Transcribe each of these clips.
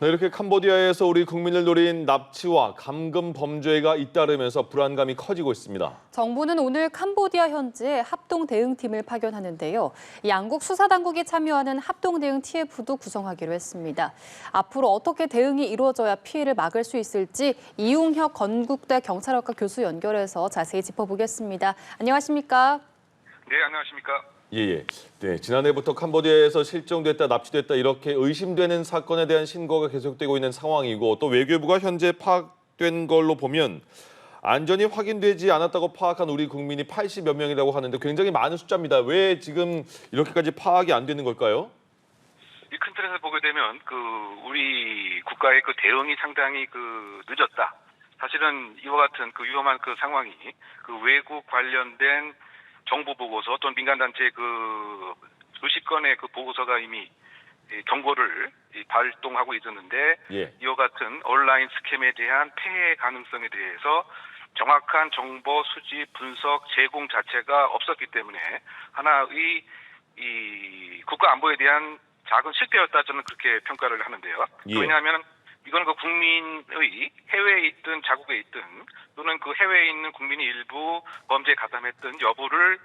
이렇게 캄보디아에서 우리 국민을 노린 납치와 감금 범죄가 잇따르면서 불안감이 커지고 있습니다. 정부는 오늘 캄보디아 현지에 합동 대응팀을 파견하는데요. 양국 수사당국이 참여하는 합동 대응 TF도 구성하기로 했습니다. 앞으로 어떻게 대응이 이루어져야 피해를 막을 수 있을지 이웅혁 건국대 경찰학과 교수 연결해서 자세히 짚어보겠습니다. 안녕하십니까? 네, 안녕하십니까? 네, 지난해부터 캄보디아에서 실종됐다, 납치됐다 이렇게 의심되는 사건에 대한 신고가 계속되고 있는 상황이고 또 외교부가 현재 파악된 걸로 보면 안전이 확인되지 않았다고 파악한 우리 국민이 80여 명이라고 하는데 굉장히 많은 숫자입니다. 왜 지금 이렇게까지 파악이 안 되는 걸까요? 이 큰 틀에서 보게 되면 우리 국가의 대응이 상당히 늦었다. 사실은 이와 같은 위험한 상황이 외국 관련된 정부 보고서 또는 민간단체 수십 건의 보고서가 이미 경고를 발동하고 있었는데 이와 같은 온라인 스캠에 대한 폐해 가능성에 대해서 정확한 정보 수집, 분석, 제공 자체가 없었기 때문에 하나의 이 국가 안보에 대한 작은 실패였다 저는 그렇게 평가를 하는데요. 왜냐하면 이건 국민의 해외에 있든 자국에 있든 또는 해외에 있는 국민이 일부 범죄에 가담했던 여부를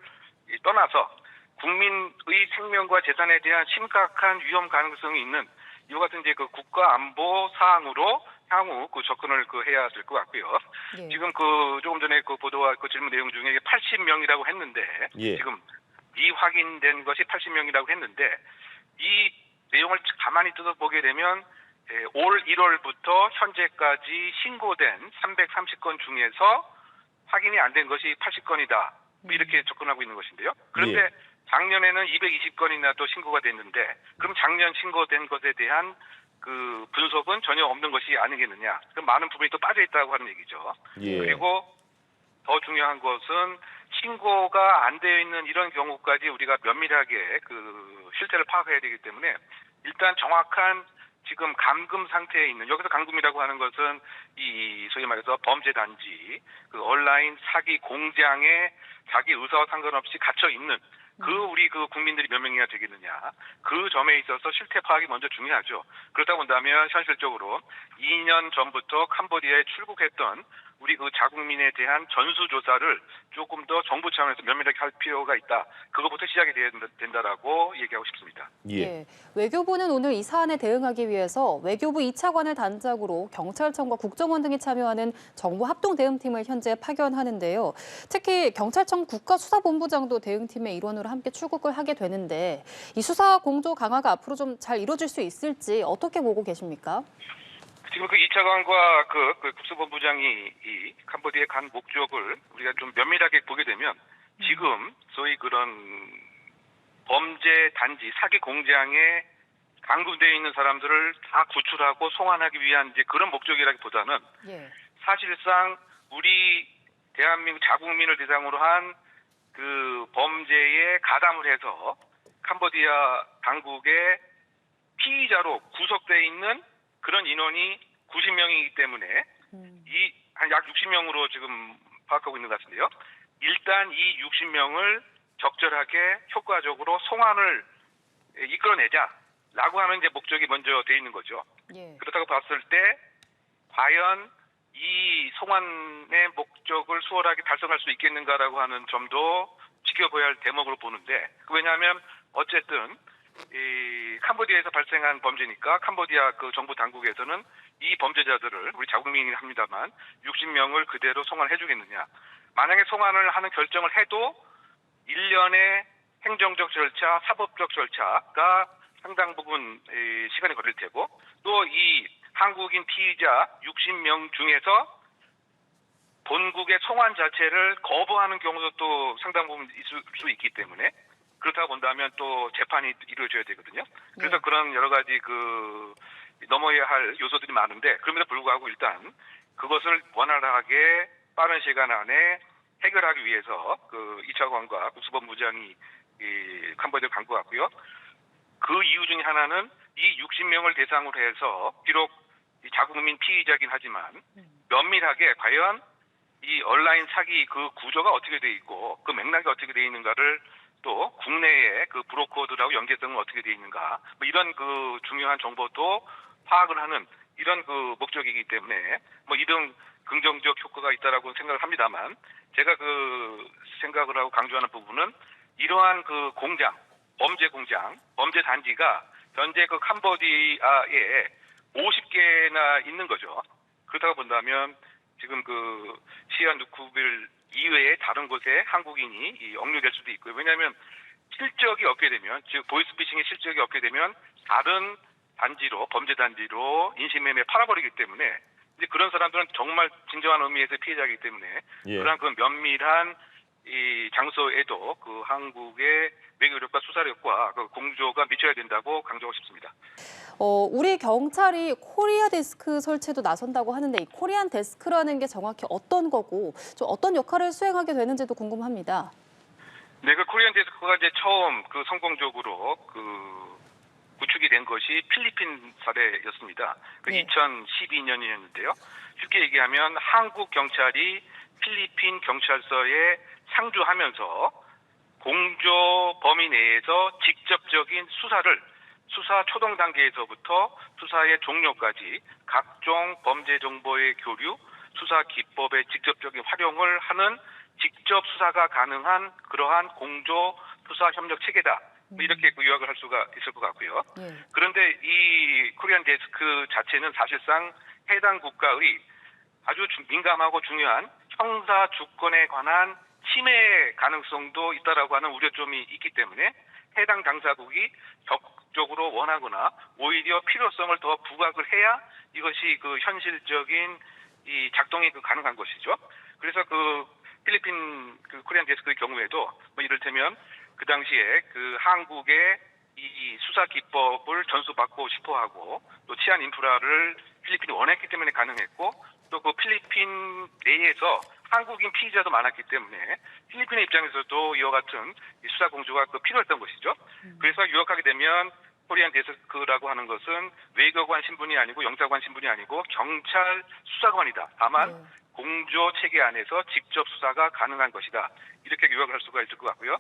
떠나서 국민의 생명과 재산에 대한 심각한 위험 가능성이 있는 이와 같은 국가 안보 사항으로 향후 접근을 해야 될 것 같고요. 네. 지금 조금 전에 보도와 질문 내용 중에 80명이라고 했는데 지금 미확인된 것이 80명이라고 했는데 이 내용을 가만히 뜯어보게 되면 올 1월부터 현재까지 신고된 330건 중에서 확인이 안 된 것이 80건이다. 이렇게 접근하고 있는 것인데요. 그런데 작년에는 220건이나 또 신고가 됐는데 그럼 작년 신고된 것에 대한 분석은 전혀 없는 것이 아니겠느냐. 그럼 많은 부분이 또 빠져 있다고 하는 얘기죠. 그리고 더 중요한 것은 신고가 안 되어 있는 이런 경우까지 우리가 면밀하게 실태를 파악해야 되기 때문에 일단 정확한 지금 감금 상태에 있는 여기서 감금이라고 하는 것은 소위 말해서 범죄 단지 온라인 사기 공장에 자기 의사와 상관없이 갇혀 있는 우리 국민들이 몇 명이나 되겠느냐. 그 점에 있어서 실태 파악이 먼저 중요하죠. 그렇다 본다면 현실적으로 2년 전부터 캄보디아에 출국했던 우리 자국민에 대한 전수조사를 조금 더 정부 차원에서 면밀하게 할 필요가 있다. 그것부터 시작이 돼야 된다라고 얘기하고 싶습니다. 네. 외교부는 오늘 이 사안에 대응하기 위해서 외교부 2차관을 단장으로 경찰청과 국정원 등이 참여하는 정부 합동 대응팀을 현재 파견하는데요. 특히 경찰청 국가수사본부장도 대응팀의 일원으로 함께 출국을 하게 되는데 이 수사 공조 강화가 앞으로 좀 잘 이루어질 수 있을지 어떻게 보고 계십니까? 지금 2차관과 국수본부장이 이 캄보디아에 간 목적을 우리가 좀 면밀하게 보게 되면 지금 소위 그런 범죄 단지 사기 공장에 감금되어 있는 사람들을 다 구출하고 송환하기 위한 그런 목적이라기보다는 사실상 우리 대한민국 자국민을 대상으로 한 범죄에 가담을 해서 캄보디아 당국의 피의자로 구속되어 있는 그런 인원이 90명이기 때문에 한 약 60명으로 지금 파악하고 있는 것 같은데요. 일단 이 60명을 적절하게 효과적으로 송환을 이끌어내자라고 하는 목적이 먼저 돼 있는 거죠. 그렇다고 봤을 때 과연 이 송환의 목적을 수월하게 달성할 수 있겠는가라고 하는 점도 지켜봐야 할 대목으로 보는데 왜냐하면 어쨌든 캄보디아에서 발생한 범죄니까 캄보디아 정부 당국에서는 이 범죄자들을 우리 자국민이긴 합니다만 60명을 그대로 송환해 주겠느냐. 만약에 송환을 하는 결정을 해도 1년의 행정적 절차, 사법적 절차가 상당 부분 시간이 걸릴 테고 또 이 한국인 피의자 60명 중에서 본국의 송환 자체를 거부하는 경우도 또 상당 부분 있을 수 있기 때문에 그렇다 본다면 또 재판이 이루어져야 되거든요. 그래서 그런 여러 가지 넘어야 할 요소들이 많은데 그럼에도 불구하고 일단 그것을 원활하게 빠른 시간 안에 해결하기 위해서 2차관과 국수본부장이 캄보디아에 간 것 같고요. 그 이유 중에 하나는 이 60명을 대상으로 해서 비록 자국민 피의자긴 하지만 면밀하게 과연 이 온라인 사기 구조가 어떻게 돼 있고 맥락이 어떻게 돼 있는가를 또 국내의 브로커들하고 연계성은 어떻게 돼 있는가 이런 중요한 정보도 파악을 하는 이런 그 목적이기 때문에 뭐 이런 긍정적 효과가 있다라고 생각을 합니다만 제가 그 생각을 하고 강조하는 부분은 이러한 그 공장, 범죄 단지가 현재 그 캄보디아에 50개나 있는 거죠. 그렇다고 본다면 지금 그 시아누쿠빌 이외에 다른 곳에 한국인이 억류될 수도 있고요. 왜냐하면 실적이 없게 되면, 즉 보이스피싱의 실적이 없게 되면 다른 단지로, 범죄 단지로 인신매매 팔아버리기 때문에 이제 그런 사람들은 정말 진정한 의미에서 피해자이기 때문에 그런 그 면밀한 이 장소에도 그 한국의 외교력과 수사력과 그 공조가 미쳐야 된다고 강조하고 싶습니다. 우리 경찰이 코리아 데스크 설치도 나선다고 하는데 이 코리안 데스크라는 게 정확히 어떤 거고 좀 어떤 역할을 수행하게 되는지도 궁금합니다. 네, 그 코리안 데스크가 이제 처음 그 성공적으로 그 구축이 된 것이 필리핀 사례였습니다. 그 2012년이었는데요. 쉽게 얘기하면 한국 경찰이 필리핀 경찰서에 상주하면서 공조 범위 내에서 직접적인 수사 초동 단계에서부터 수사의 종료까지 각종 범죄 정보의 교류, 수사 기법의 직접적인 활용을 하는 직접 수사가 가능한 그러한 공조 수사 협력 체계다. 이렇게 요약을 할 수가 있을 것 같고요. 그런데 이 코리안 데스크 자체는 사실상 해당 국가의 아주 민감하고 중요한 형사 주권에 관한 침해 가능성도 있다라고 하는 우려점이 있기 때문에 해당 당사국이 적극적으로 원하거나 오히려 필요성을 더 부각을 해야 이것이 그 현실적인 이 작동이 가능한 것이죠. 그래서 그 필리핀 그 코리안 데스크의 경우에도 뭐 이를테면 그 당시에 그 한국의 이 수사 기법을 전수받고 싶어하고 또 치안 인프라를 필리핀이 원했기 때문에 가능했고 또 그 필리핀 내에서 한국인 피의자도 많았기 때문에 필리핀의 입장에서도 이와 같은 수사 공조가 필요했던 것이죠. 그래서 요약하게 되면 코리안 데스크라고 하는 것은 외교관 신분이 아니고 영사관 신분이 아니고 경찰 수사관이다. 다만 공조 체계 안에서 직접 수사가 가능한 것이다. 이렇게 요약을 할 수가 있을 것 같고요.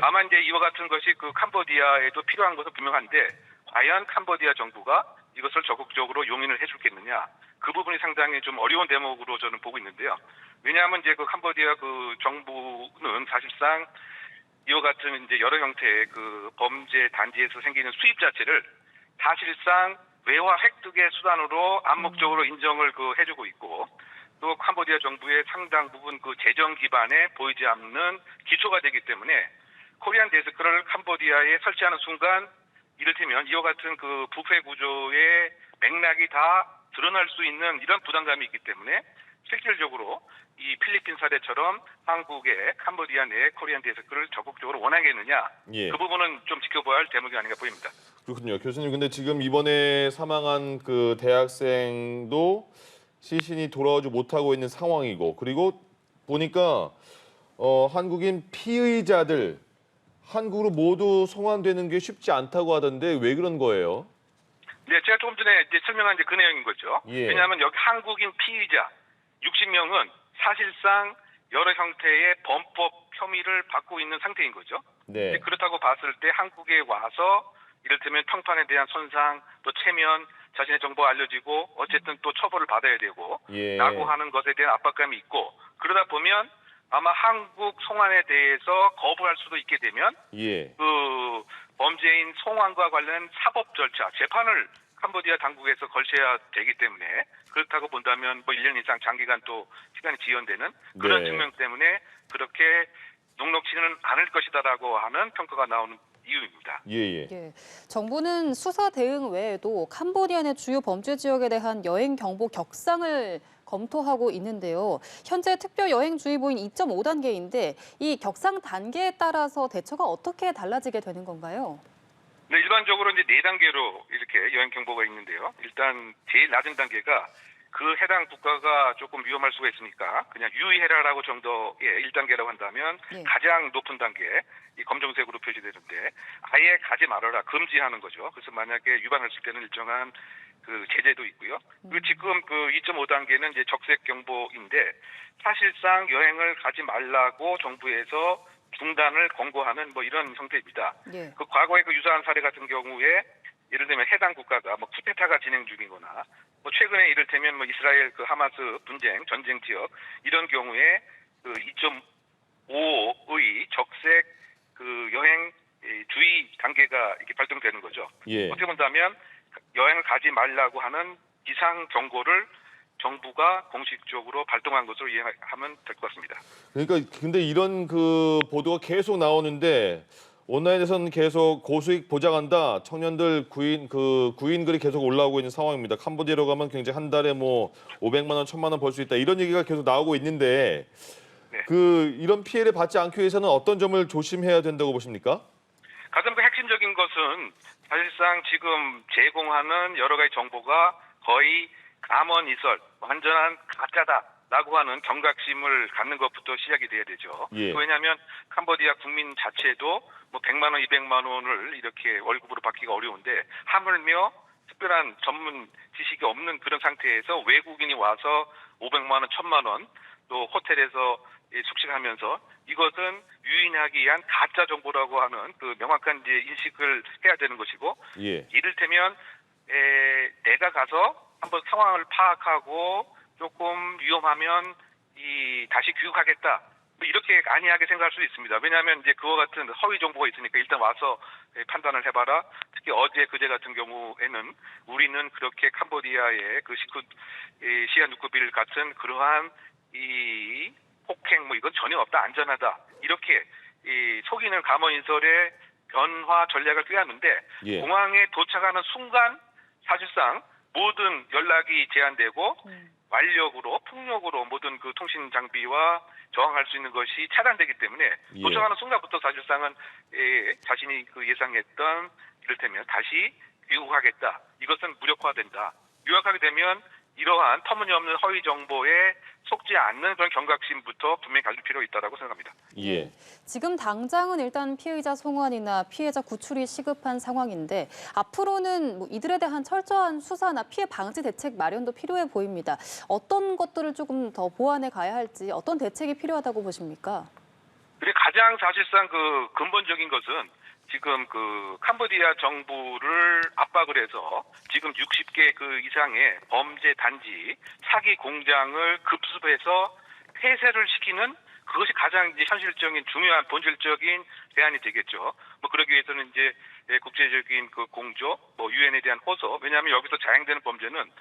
다만 이제 이와 같은 것이 그 캄보디아에도 필요한 것은 분명한데 과연 캄보디아 정부가 이것을 적극적으로 용인을 해줄겠느냐? 그 부분이 상당히 좀 어려운 대목으로 저는 보고 있는데요. 왜냐하면 이제 그 캄보디아 그 정부는 사실상 이와 같은 이제 여러 형태의 그 범죄 단지에서 생기는 수입 자체를 사실상 외화 획득의 수단으로 암묵적으로 인정을 해주고 있고 또 캄보디아 정부의 상당 부분 그 재정 기반에 보이지 않는 기초가 되기 때문에 코리안 데스크를 캄보디아에 설치하는 순간 이를테면 이와 같은 그 부패 구조의 맥락이 다 드러날 수 있는 이런 부담감이 있기 때문에 실질적으로 이 필리핀 사례처럼 한국의 캄보디아 내 코리안 데스크를 적극적으로 원하겠느냐 그 부분은 좀 지켜봐야 할 대목이 아닌가 보입니다. 그렇군요. 교수님, 근데 지금 이번에 사망한 그 대학생도 시신이 돌아오지 못하고 있는 상황이고 그리고 보니까 한국인 피의자들 한국으로 모두 송환되는 게 쉽지 않다고 하던데 왜 그런 거예요? 네, 제가 조금 전에 이제 설명한 그 내용인 거죠. 왜냐하면 여기 한국인 피의자 60명은 사실상 여러 형태의 범법 혐의를 받고 있는 상태인 거죠. 네. 그렇다고 봤을 때 한국에 와서 이를테면 평판에 대한 손상, 또 체면, 자신의 정보가 알려지고 어쨌든 또 처벌을 받아야 되고 라고 하는 것에 대한 압박감이 있고 그러다 보면 아마 한국 송환에 대해서 거부할 수도 있게 되면 그 범죄인 송환과 관련 사법 절차, 재판을 캄보디아 당국에서 걸쳐야 되기 때문에 그렇다고 본다면 뭐 1년 이상 장기간 또 시간이 지연되는 그런 측면 때문에 그렇게 녹록치는 않을 것이다라고 하는 평가가 나오는 이유입니다. 정부는 수사 대응 외에도 캄보디아 내 주요 범죄 지역에 대한 여행 경보 격상을 검토하고 있는데요. 현재 특별 여행주의보인 2.5단계인데 이 격상 단계에 따라서 대처가 어떻게 달라지게 되는 건가요? 네, 일반적으로 이제 4단계로 이렇게 여행 경보가 있는데요. 일단 제일 낮은 단계가 그 해당 국가가 조금 위험할 수가 있으니까 그냥 유의해라라고 정도의 1단계라고 한다면 가장 높은 단계, 이 검정색으로 표시되는데 아예 가지 말아라, 금지하는 거죠. 그래서 만약에 위반했을 때는 일정한 그 제재도 있고요. 그리고 지금 그 2.5단계는 이제 적색 경보인데 사실상 여행을 가지 말라고 정부에서 중단을 권고하는 뭐 이런 형태입니다. 그 과거의 그 유사한 사례 같은 경우에 예를 들면 해당 국가가 뭐 쿠데타가 진행 중이거나 뭐 최근에 이를테면 뭐 이스라엘 그 하마스 전쟁 지역 이런 경우에 그 2.5의 적색 그 여행 주의 단계가 이렇게 발동되는 거죠. 예. 어떻게 본다면 여행을 가지 말라고 하는 비상 경고를 정부가 공식적으로 발동한 것으로 이해하면 될 것 같습니다. 그러니까 근데 이런 그 보도가 계속 나오는데 온라인에서는 계속 고수익 보장한다. 청년들 구인 글이 계속 올라오고 있는 상황입니다. 캄보디아로 가면 굉장히 한 달에 뭐 500만 원, 1000만 원 벌 수 있다. 이런 얘기가 계속 나오고 있는데 네. 이런 피해를 받지 않기 위해서는 어떤 점을 조심해야 된다고 보십니까? 가장 그 핵심적인 것은 사실상 지금 제공하는 여러 가지 정보가 거의 감언이설, 완전한 가짜다라고 하는 경각심을 갖는 것부터 시작이 돼야 되죠. 예. 왜냐하면 캄보디아 국민 자체도 뭐 100만 원, 200만 원을 이렇게 월급으로 받기가 어려운데 하물며 특별한 전문 지식이 없는 그런 상태에서 외국인이 와서 500만 원, 1000만 원 또 호텔에서 숙식하면서 이것은 유인하기 위한 가짜 정보라고 하는 그 명확한 이제 인식을 해야 되는 것이고 예. 이를테면 내가 가서 한번 상황을 파악하고 조금 위험하면 다시 귀국하겠다. 뭐 이렇게 안이하게 생각할 수도 있습니다. 왜냐하면 이제 그와 같은 허위 정보가 있으니까 일단 와서 판단을 해봐라. 특히 어제 그제 같은 경우에는 우리는 그렇게 캄보디아의 그 시아누쿠빌 같은 그러한 이 폭행 뭐 이건 전혀 없다, 안전하다 이렇게 속이는 감언인설의 변화 전략을 꾀하는데 예. 공항에 도착하는 순간 사실상 모든 연락이 제한되고 완력으로 폭력으로 모든 그 통신 장비와 저항할 수 있는 것이 차단되기 때문에 예. 도착하는 순간부터 사실상은 자신이 그 예상했던 이를테면 다시 귀국하겠다. 이것은 무력화된다. 유학하게 되면 이러한 터무니없는 허위 정보에 속지 않는 그런 경각심부터 분명히 가질 필요가 있다고 생각합니다. 예. 지금 당장은 일단 피해자 송환이나 피해자 구출이 시급한 상황인데 앞으로는 뭐 이들에 대한 철저한 수사나 피해 방지 대책 마련도 필요해 보입니다. 어떤 것들을 조금 더 보완해 가야 할지 어떤 대책이 필요하다고 보십니까? 그리고 가장 사실상 그 근본적인 것은 지금 그 캄보디아 정부를 압박을 해서 지금 60개 그 이상의 범죄 단지, 사기 공장을 급습해서 폐쇄를 시키는 그것이 가장 이제 현실적인 중요한 본질적인 대안이 되겠죠. 뭐 그러기 위해서는 이제 국제적인 그 공조, 뭐 유엔에 대한 호소. 왜냐하면 여기서 자행되는 범죄는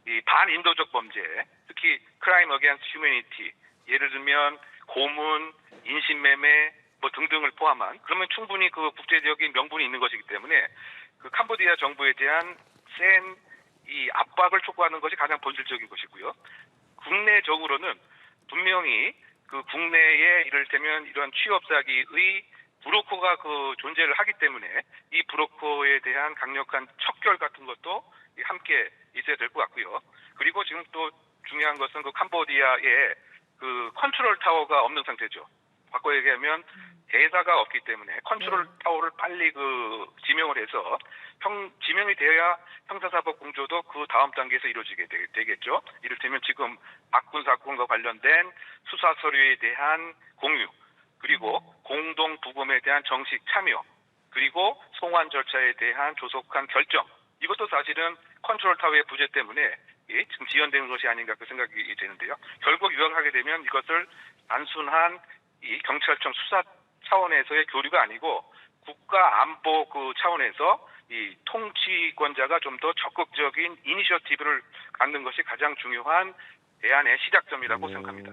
이 반인도적 범죄, 특히 크라임 어게인스트 휴머니티, 예를 들면 고문, 인신매매 뭐 등등을 포함한 그러면 충분히 그 국제적인 명분이 있는 것이기 때문에 그 캄보디아 정부에 대한 센 이 압박을 촉구하는 것이 가장 본질적인 것이고요. 국내적으로는 분명히 그 국내에 이를테면 이런 취업 사기의 브로커가 그 존재를 하기 때문에 이 브로커에 대한 강력한 척결 같은 것도 함께 있어야 될 것 같고요. 그리고 지금 또 중요한 것은 그 캄보디아에 그 컨트롤 타워가 없는 상태죠. 바꿔 얘기하면 대사가 없기 때문에 컨트롤 타워를 빨리 그 지명을 해서 지명이 되어야 형사사법 공조도 그 다음 단계에서 이루어지게 되겠죠. 이를테면 지금 박군 사건과 관련된 수사 서류에 대한 공유, 그리고 공동 부검에 대한 정식 참여, 그리고 송환 절차에 대한 조속한 결정. 이것도 사실은 컨트롤 타워의 부재 때문에 지금 지연되는 것이 아닌가 그 생각이 되는데요. 결국 유학하게 되면 이것을 단순한 이 경찰청 수사 차원에서의 교류가 아니고 국가 안보 그 차원에서 이 통치권자가 좀 더 적극적인 이니셔티브를 갖는 것이 가장 중요한 대안의 시작점이라고 생각합니다.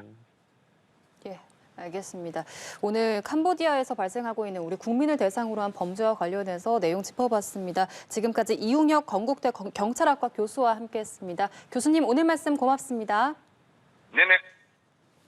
예, 알겠습니다. 오늘 캄보디아에서 발생하고 있는 우리 국민을 대상으로 한 범죄와 관련해서 내용 짚어봤습니다. 지금까지 이웅혁 건국대 경찰학과 교수와 함께했습니다. 교수님 오늘 말씀 고맙습니다. 네네.